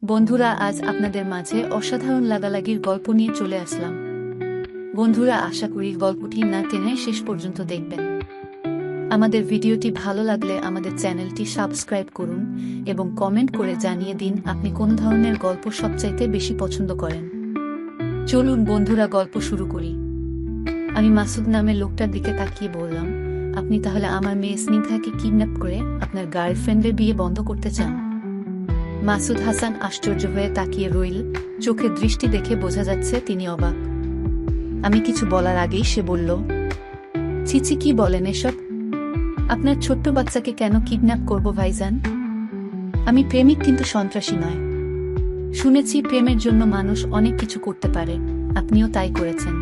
বন্ধুরা, আজ আপনাদের মাঝে অসাধারণ লাগালাগির গল্প নিয়ে চলে আসলাম। বন্ধুরা, আশা করি গল্পটি না টেনে শেষ পর্যন্ত দেখবেন। আমাদের ভিডিওটি ভালো লাগলে আমাদের চ্যানেলটি সাবস্ক্রাইব করুন এবং কমেন্ট করে জানিয়ে দিন আপনি কোন ধরনের গল্প সবচাইতে বেশি পছন্দ করেন। চলুন বন্ধুরা, গল্প শুরু করি। আমি মাসুদ নামের লোকটার দিকে তাকিয়ে বললাম, আপনি তাহলে আমার মেয়ে স্নিগ্ধাকে কিডন্যাপ করে আপনার গার্লফ্রেন্ডের বিয়ে বন্ধ করতে চান? মাসুদ হাসান আশ্চর্য হয়ে তাকিয়ে রইল। চোখে দৃষ্টি দেখে বোঝা যাচ্ছে তিনি অবাক। আমি কিছু বলার আগেই সে বলল, চিচি, কি বলেন এসব? আপনার ছোট্ট বাচ্চাকে কেন কিডন্যাপ করব ভাইজান? আমি প্রেমিক, কিন্তু সন্ত্রাসী নয়। শুনেছি প্রেমের জন্য মানুষ অনেক কিছু করতে পারে, আপনিও তাই করেছেন।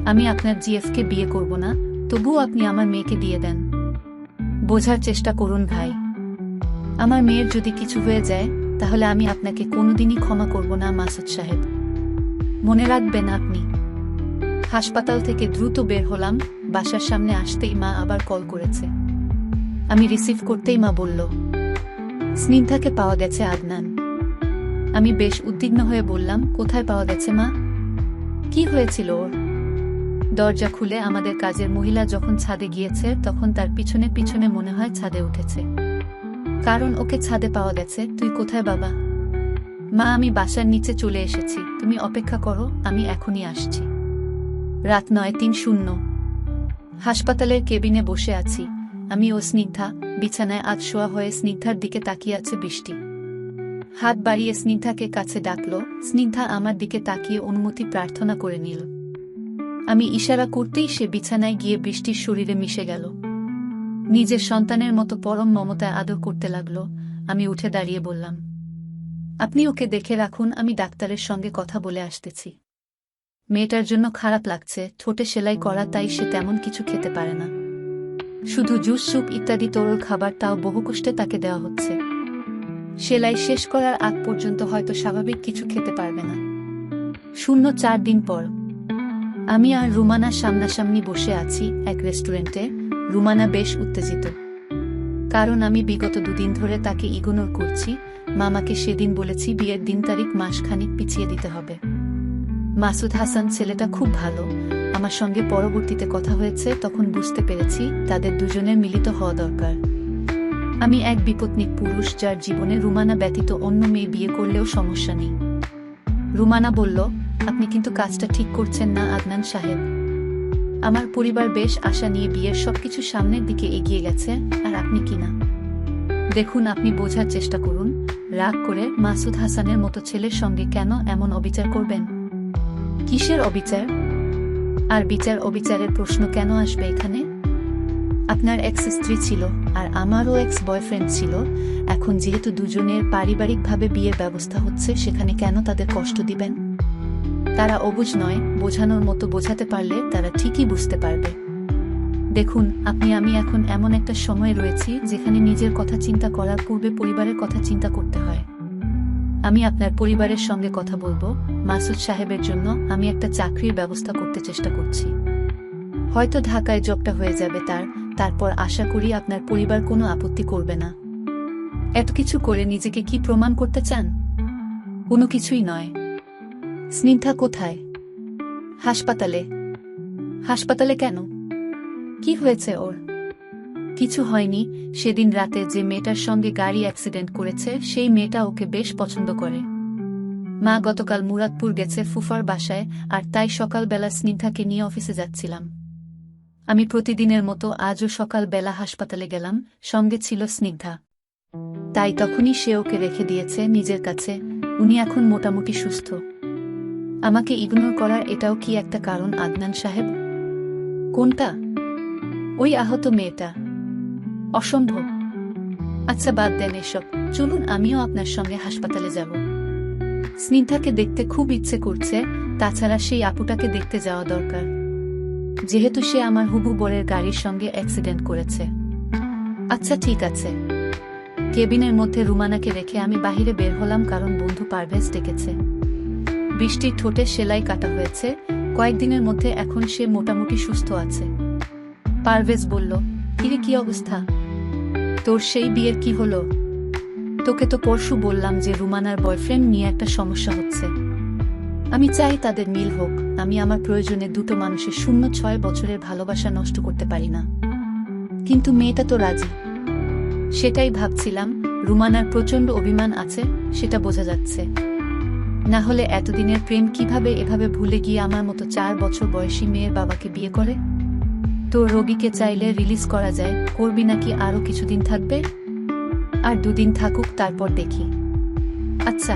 আমি আপনার জিএফকে বিয়ে করব না, তবুও আপনি আমার মেয়েকে দিয়ে দেন। বোঝার চেষ্টা করুন ভাই, আমার মেয়ের যদি কিছু হয়ে যায় তাহলে আমি আপনাকে কোনোদিনই ক্ষমা করব না মাসুদ সাহেব, মনে রাখবেন আপনি। হাসপাতাল থেকে দ্রুত বের হলাম। বাসার সামনে আসতেই মা আবার কল করেছে। আমি রিসিভ করতেই মা বলল, স্নিগ্ধাকে পাওয়া গেছে আদনান। আমি বেশ উদ্বিগ্ন হয়ে বললাম, কোথায় পাওয়া গেছে মা? কি হয়েছিল ওর? দরজা খুলে আমাদের কাজের মহিলা যখন ছাদে গিয়েছে তখন তার পিছনে পিছনে মনে হয় ছাদে উঠেছে, কারণ ওকে ছাদে পাওয়া গেছে। তুই কোথায় বাবা? মা, আমি বাসার নিচে চলে এসেছি, তুমি অপেক্ষা করো, আমি এখনই আসছি। রাত 9:30। হাসপাতালের কেবিনে বসে আছি আমি ও স্নিগ্ধা। বিছানায় আধশোয়া হয়ে স্নিগ্ধার দিকে তাকিয়ে আছে বৃষ্টি। হাত বাড়িয়ে স্নিগ্ধাকে কাছে ডাকল। স্নিগ্ধা আমার দিকে তাকিয়ে অনুমতি প্রার্থনা করে নিল। আমি ইশারা করতেই সে বিছানায় গিয়ে বৃষ্টির শরীরে মিশে গেল। নিজের সন্তানের মতো পরম মমতায় আদর করতে লাগল। আমি উঠে দাঁড়িয়ে বললাম, আপনি ওকে দেখে রাখুন, আমি ডাক্তারের সঙ্গে কথা বলে আসতেছি। মেয়েটার জন্য খারাপ লাগছে, ঠোঁটে সেলাই করা, তাই সে তেমন কিছু খেতে পারে না। শুধু জুস, স্যুপ ইত্যাদি তরল খাবার, তাও বহু কষ্টে তাকে দেওয়া হচ্ছে। সেলাই শেষ করার আগ পর্যন্ত হয়তো স্বাভাবিক কিছু খেতে পারবে না। 4 দিন পর আমি আর রুমানা সামনাসামনি বসে আছি এক রেস্টুরেন্টে। রুমানা বেশ উত্তেজিত, কারণ আমি বিগত 2 দিন ধরে তাকে ইগনোর করছি। মামাকে সেদিন বলেছি বিয়ের দিন তারিখ মাসখানিক পিছিয়ে দিতে হবে। মাসুদ হাসান ছেলেটা খুব ভালো, আমার সঙ্গে পরবর্তীতে কথা হয়েছে, তখন বুঝতে পেরেছি তাদের দুজনের মিলিত হওয়া দরকার। আমি এক বিপত্নিক পুরুষ, যার জীবনে রুমানা ব্যতীত অন্য মেয়ে বিয়ে করলেও সমস্যা নেই। রুমানা বলল, আপনি কিন্তু কাজটা ঠিক করছেন না আদনান সাহেব। আমার পরিবার বেশ আশা নিয়ে বিয়ের সবকিছু সামনের দিকে এগিয়ে গেছে, আর আপনি কিনা। দেখুন, আপনি বোঝার চেষ্টা করুন। রাগ করে মাসুদ হাসানের মতো ছেলের সঙ্গে কেন এমন অবিচার করবেন? কিসের অবিচার? আর বিচার অবিচারের প্রশ্ন কেন আসবে এখানে? আপনার এক্স স্ত্রী ছিল, আর আমারও এক্স বয়ফ্রেন্ড ছিল। এখন যেহেতু দুজনের পারিবারিকভাবে বিয়ের ব্যবস্থা হচ্ছে, সেখানে কেন তাদের কষ্ট দিবেন? তারা অবুঝ নয়, বোঝানোর মতো বোঝাতে পারলে তারা ঠিকই বুঝতে পারবে। দেখুন, আমি এখন এমন একটা সময় রয়েছি যেখানে নিজের কথা চিন্তা করার পূর্বে পরিবারের কথা চিন্তা করতে হয়। আমি আপনার পরিবারের সঙ্গে কথা বলবো। মাসুদ সাহেবের জন্য আমি একটা চাকরির ব্যবস্থা করতে চেষ্টা করছি। হয়তো ঢাকায় জবটা হয়ে যাবে তারপর আশা করি আপনার পরিবার কোনো আপত্তি করবে না। এত কিছু করে নিজেকে কি প্রমাণ করতে চান? কোনো কিছুই নয়। স্নিগ্ধা কোথায়? হাসপাতালে। হাসপাতালে কেন? কি হয়েছে ওর? কিছু হয়নি। সেদিন রাতে যে মেয়েটার সঙ্গে গাড়ি অ্যাক্সিডেন্ট করেছে, সেই মেয়েটা ওকে বেশ পছন্দ করে। মা গতকাল মুরাদপুর গেছে ফুফার বাসায়, আর তাই সকালবেলা স্নিগ্ধাকে নিয়ে অফিসে যাচ্ছিলাম। আমি প্রতিদিনের মতো আজও সকালবেলা হাসপাতালে গেলাম, সঙ্গে ছিল স্নিগ্ধা। তাই তখনই সে ওকে রেখে দিয়েছে নিজের কাছে। উনি এখন মোটামুটি সুস্থ। আমাকে ইগনোর করার এটাও কি একটা কারণ আদনান সাহেব? কোনটা? ওই আহত মেয়েটা? অসম্ভব। আচ্ছা, বাদ দেন এসব, চলুন আমিও আপনার সঙ্গে হাসপাতালে যাব। স্নিগ্ধাকে দেখতে খুব ইচ্ছে করছে, তাছাড়া সেই আপুটাকে দেখতে যাওয়া দরকার, যেহেতু সে আমার হুবু বরের গাড়ির সঙ্গে অ্যাক্সিডেন্ট করেছে। আচ্ছা ঠিক আছে। কেবিনের মধ্যে রুমানাকে রেখে আমি বাহিরে বের হলাম, কারণ বন্ধু পারভেজ ডেকেছে। বৃষ্টির ঠোঁটে সেলাই কাটা হয়েছে, কয়েকদিনের মধ্যে এখন সে মোটামুটি সুস্থ আছে। পারভেজ বলল, কিরে, কি অবস্থা তোর? সেই বিয়ের কি হলো? তোকে তো পরশু বললাম যে রুমানার বয়ফ্রেন্ড নিয়ে একটা সমস্যা হচ্ছে। আমি চাই তাদের মিল হোক। আমি আমার প্রয়োজনে দুটো মানুষের 06 বছরের ভালোবাসা নষ্ট করতে পারি না। কিন্তু মেয়েটা তো রাজি। সেটাই ভাবছিলাম, রুমানার প্রচণ্ড অভিমান আছে, সেটা বোঝা যাচ্ছে। না হলে এতদিনের প্রেম কিভাবে এভাবে ভুলে গিয়ে আমার মতো 4 বছর বয়সী মেয়ের বাবাকে বিয়ে করে? তো রোগীকে চাইলে রিলিজ করা যায়, করবি নাকি আরও কিছুদিন থাকবে? আর 2 দিন থাকুক, তারপর দেখি। আচ্ছা।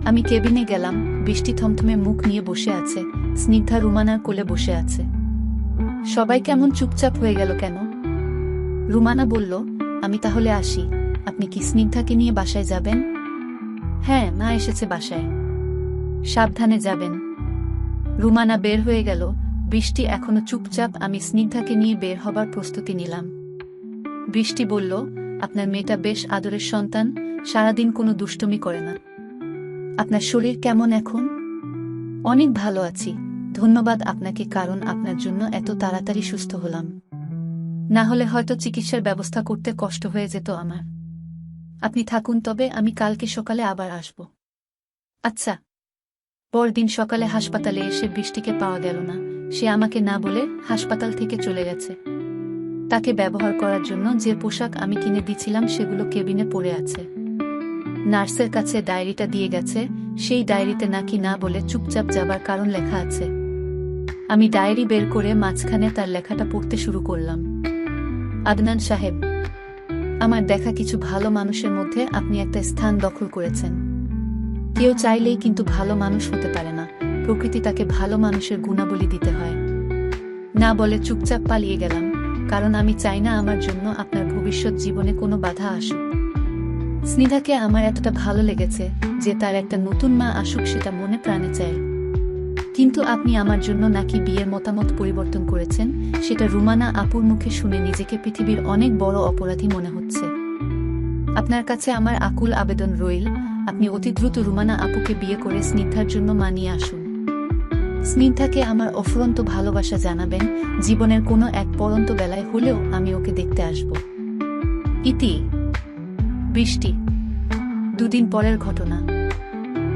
আমি কেবিনে গেলাম। বৃষ্টি থমথমে মুখ নিয়ে বসে আছে, স্নিগ্ধা রুমানার কোলে বসে আছে। সবাই কেমন চুপচাপ হয়ে গেল কেন? রুমানা বলল, আমি তাহলে আসি। আপনি কি স্নিগ্ধাকে নিয়ে বাসায় যাবেন? হ্যাঁ, মা এসেছে বাসায়। সাবধানে যাবেন। রুমানা বের হয়ে গেল। বৃষ্টি এখনো চুপচাপ। আমি স্নিগ্ধাকে নিয়ে বের হবার প্রস্তুতি নিলাম। বৃষ্টি বলল, আপনার মেয়েটা বেশ আদরের সন্তান, সারাদিন কোনো দুষ্টুমি করে না। আপনার শরীর কেমন এখন? অনেক ভালো আছি, ধন্যবাদ আপনাকে, কারণ আপনার জন্য এত তাড়াতাড়ি সুস্থ হলাম। না হলে হয়তো চিকিৎসার ব্যবস্থা করতে কষ্ট হয়ে যেত আমার। আপনি থাকুন, তবে আমি কালকে সকালে আবার আসব। আচ্ছা। পরদিন সকালে হাসপাতালে এসে বৃষ্টিকে পাওয়া গেল না। সে আমাকে না বলে হাসপাতাল থেকে চলে গেছে। তাকে ব্যবহার করার জন্য যে পোশাক আমি কিনে দিছিলাম সেগুলো কেবিনে পড়ে আছে। নার্সের কাছে ডায়েরিটা দিয়ে গেছে। সেই ডায়েরিতে নাকি না বলে চুপচাপ যাবার কারণ লেখা আছে। আমি ডায়েরি বের করে মাঝখানে তার লেখাটা পড়তে শুরু করলাম। আদনান সাহেব, আমার দেখা কিছু ভালো মানুষের মধ্যে আপনি একটা স্থান দখল করেছেন। কেউ চাইলেই কিন্তু ভালো মানুষ হতে পারে না। প্রকৃতি তাকে ভালো মানুষের গুণাবলী দিতে হয়। না বলে চুপচাপ পালিয়ে গেলাম, কারণ আমি চাই না আমার জন্য আপনার ভবিষ্যৎ জীবনে কোনো বাধা আসুক। স্নিগ্ধাকে আমার এতটা ভালো লেগেছে যে তার একটা নতুন মা আসুক, সেটা মনে প্রাণে চাই। কিন্তু আপনি আমার জন্য নাকি বিয়ের মতামত পরিবর্তন করেছেন, সেটা রুমানা আপুর মুখে শুনে নিজেকে পৃথিবীর অনেক বড় অপরাধী মনে হচ্ছে। আপনার কাছে আমার আকুল আবেদন রইল, আপনি অতি দ্রুত রুমানা আপুকে বিয়ে করে স্নিগ্ধার জন্য মানিয়ে আসুন। স্নিগ্ধাকে আমার অফুরন্ত ভালোবাসা জানাবেন। জীবনের কোনো এক পরন্ত বেলায় হলেও আমি ওকে দেখতে আসব। ইতি। বৃষ্টি। 2 দিন পরের ঘটনা।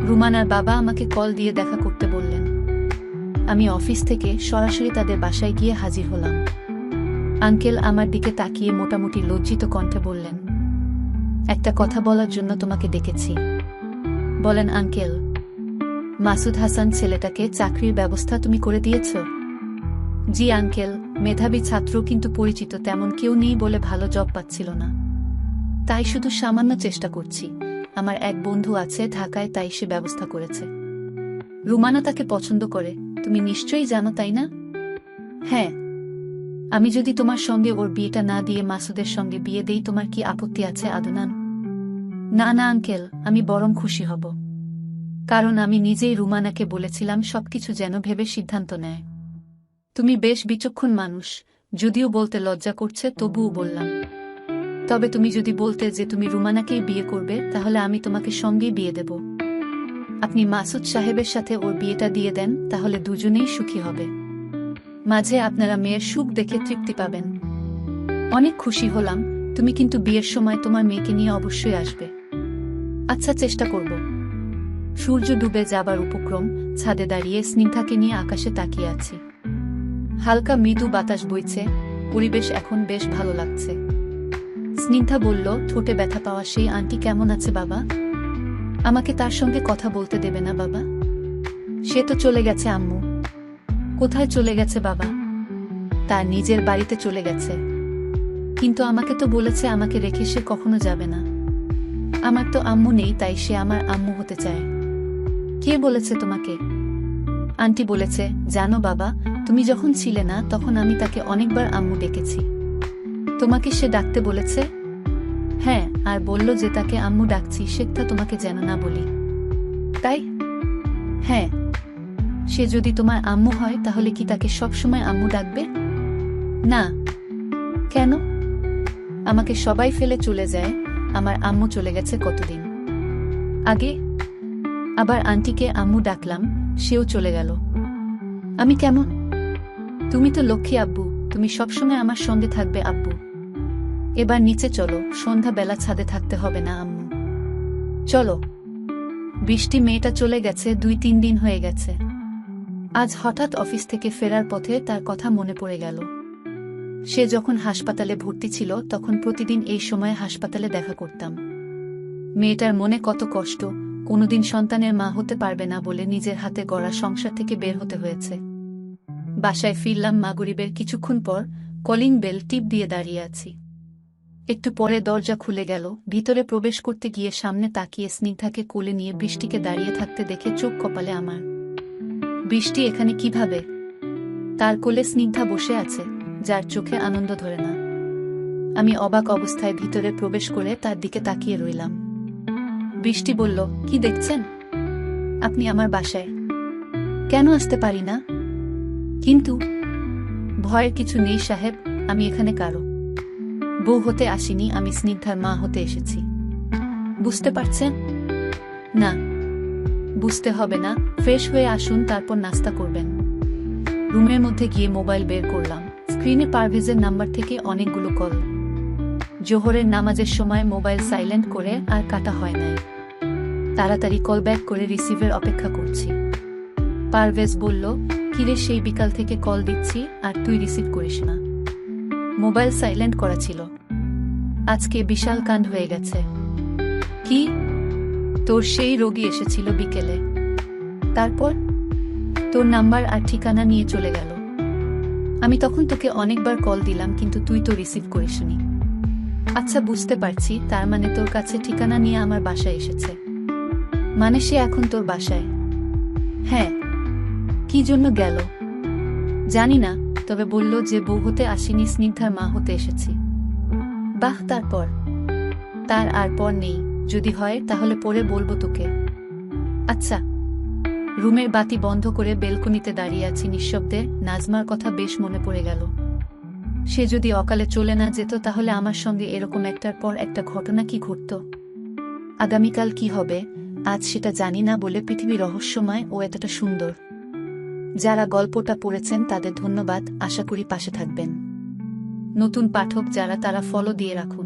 রুমানার বাবা আমাকে কল দিয়ে দেখা করতে বললেন। আমি অফিস থেকে সরাসরি তাদের বাসায় গিয়ে হাজির হলাম। আঙ্কেল আমার দিকে তাকিয়ে মোটামুটি লজ্জিত কণ্ঠে বললেন, একটা কথা বলার জন্য তোমাকে ডেকেছি। বলেন আঙ্কেল। মাসুদ হাসান ছেলেটাকে চাকরির ব্যবস্থা তুমি করে দিয়েছ? জি আঙ্কেল, মেধাবী ছাত্র, কিন্তু পরিচিত তেমন কেউ নেই বলে ভালো জব পাচ্ছিল না। তাই শুধু সামান্য চেষ্টা করছি। আমার এক বন্ধু আছে ঢাকায়, তাই সে ব্যবস্থা করেছে। রুমানা তাকে পছন্দ করে, তুমি নিশ্চয়ই জানো, তাই না? হ্যাঁ। আমি যদি তোমার সঙ্গে ওর বিয়েটা না দিয়ে মাসুদের সঙ্গে বিয়ে দেই, তোমার কি আপত্তি আছে আদনান? না না আঙ্কেল, আমি বরং খুশি হব। কারণ আমি নিজেই রুমানাকে বলেছিলাম সবকিছু যেন ভেবে সিদ্ধান্ত নেয়। তুমি বেশ বিচক্ষণ মানুষ, যদিও বলতে লজ্জা করছে, তবুও বললাম। তবে তুমি যদি বলতে যে তুমি রুমানাকেই বিয়ে করবে, তাহলে আমি তোমাকে সঙ্গেই বিয়ে দেব। আপনি মাসুদ সাহেবের সাথে ওর বিয়েটা দিয়ে দেন, তাহলে দুজনেই সুখী হবে। মাঝে আপনারা মেয়ের সুখ দেখে তৃপ্তি পাবেন। অনেক খুশি হলাম। তুমি কিন্তু বিয়ের সময় তোমার মেয়েকে নিয়ে অবশ্যই আসবে। আচ্ছা, চেষ্টা করব। সূর্য ডুবে যাবার উপক্রম। ছাদে দাঁড়িয়ে স্নিগ্ধাকে নিয়ে আকাশে তাকিয়ে আছি। হালকা মৃদু বাতাস বইছে, পরিবেশ এখন বেশ ভালো লাগছে। স্নিগ্ধা বলল, ঠোঁটে ব্যথা পাওয়া সেই আন্টি কেমন আছে বাবা? আমাকে তার সঙ্গে কথা বলতে দেবে না বাবা? সে তো চলে গেছে আম্মু। কোথায় চলে গেছে বাবা? তার নিজের বাড়িতে চলে গেছে। কিন্তু আমাকে তো বলেছে আমাকে রেখে সে কখনো যাবে না। আমার তো আম্মু নেই, তাই সে আমার আম্মু হতে চায়। কে বলেছে তোমাকে? আন্টি বলেছে। জানো বাবা, তুমি যখন ছিলে না তখন আমি তাকে অনেকবার আম্মু ডেকেছি। তোমাকে সে ডাকতে বলেছে? হ্যাঁ, আর বলল যে তাকে আম্মু ডাকছি সেটা তোমাকে যেন না বলি। তাই? হ্যাঁ। সে যদি তোমার আম্মু হয়, তাহলে কি তাকে সবসময় আম্মু ডাকবে? না। কেন? আমাকে সবাই ফেলে চলে যায়। আমার আম্মু চলে গেছে কতদিন আগে। আবার আন্টিকে আম্মু ডাকলাম, সেও চলে গেল। আমি কেমন? তুমি তো লক্ষ্মী আব্বু, তুমি সবসময় আমার সঙ্গে থাকবে আব্বু। এবার নিচে চলো, সন্ধ্যাবেলা ছাদে থাকতে হবে না আম্মু। চলো। বৃষ্টি মেয়েটা চলে গেছে 2-3 দিন হয়ে গেছে। আজ হঠাৎ অফিস থেকে ফেরার পথে তার কথা মনে পড়ে গেল। সে যখন হাসপাতালে ভর্তি ছিল তখন প্রতিদিন এই সময় হাসপাতালে দেখা করতাম। মেয়েটার মনে কত কষ্ট, কোনোদিন সন্তানের মা হতে পারবে না বলে নিজের হাতে গড়া সংসার থেকে বের হতে হয়েছে। বাসায় ফিরলাম মাগরিবের কিছুক্ষণ পর, কলিং বেল টিপ দিয়ে দাঁড়িয়ে আছি। একটু পরে দরজা খুলে গেল। ভিতরে প্রবেশ করতে গিয়ে সামনে তাকিয়ে স্নিগ্ধাকে কোলে নিয়ে বৃষ্টিকে দাঁড়িয়ে থাকতে দেখে চোখ কপালে আমার। বৃষ্টি এখানে কিভাবে? তার কোলে স্নিগ্ধা বসে আছে, যার চোখে আনন্দ ধরে না। আমি অবাক অবস্থায় ভিতরে প্রবেশ করে তার দিকে তাকিয়ে রইলাম। বৃষ্টি বলল, কি দেখছেন? আপনি আমার বাসায়। কেন আসতে পারি না? কিন্তু ভয়ের কিছু নেই সাহেব, আমি এখানে কারো বউ হতে আসিনি, আমি স্নিগ্ধার মা হতে এসেছি। বুঝতে পারছেন? না, বুঝতে হবে না, ফ্রেশ হয়ে আসুন, তারপর নাস্তা করবেন। রুমের মধ্যে গিয়ে মোবাইল বের করলাম। স্ক্রিনে পারভেজের নাম্বার থেকে অনেকগুলো কল। জোহরের নামাজের সময় মোবাইল সাইলেন্ট করে আর কাটা হয় নাই। তাড়াতাড়ি কল ব্যাক করে রিসিভের অপেক্ষা করছি। পারভেজ বলল, কিরে, সেই বিকাল থেকে কল দিচ্ছি আর তুই রিসিভ করিস না। মোবাইল সাইলেন্ট করা ছিল। আজকে বিশাল কাণ্ড হয়ে গেছে। কি? তোর সেই রোগী এসেছিল বিকেলে, তারপর তোর নাম্বার আর ঠিকানা নিয়ে চলে গেল। আমি তখন তোকে অনেকবার কল দিলাম কিন্তু তুই তো রিসিভ করিসনি। আচ্ছা, বুঝতে পারছি, তার মানে তোর কাছে ঠিকানা নিয়ে আমার বাসায় এসেছে। মানে সে এখন তোর বাসায়? হ্যাঁ। কি জন্য গেল? জানি না, তবে বলল যে বউ হতে আসিনি, স্নিগ্ধার মা হতে এসেছি। বাহ, তারপর? তার আর পর নেই, যদি হয় তাহলে পরে বলবো তোকে। আচ্ছা। রুমের বাতি বন্ধ করে বেলকনিতে দাঁড়িয়ে আছি নিঃশব্দে। নাজমার কথা বেশ মনে পড়ে গেল। সে যদি অকালে চলে না যেত তাহলে আমার সঙ্গে এরকম একটার পর একটা ঘটনা কি ঘটত? আগামীকাল কি হবে আজ সেটা জানি না বলে পৃথিবী রহস্যময় ও এতটা সুন্দর। যারা গল্পটা পড়েছেন তাদের ধন্যবাদ, আশা করি পাশে থাকবেন। নতুন পাঠক যারা, তারা ফলো দিয়ে রাখুন।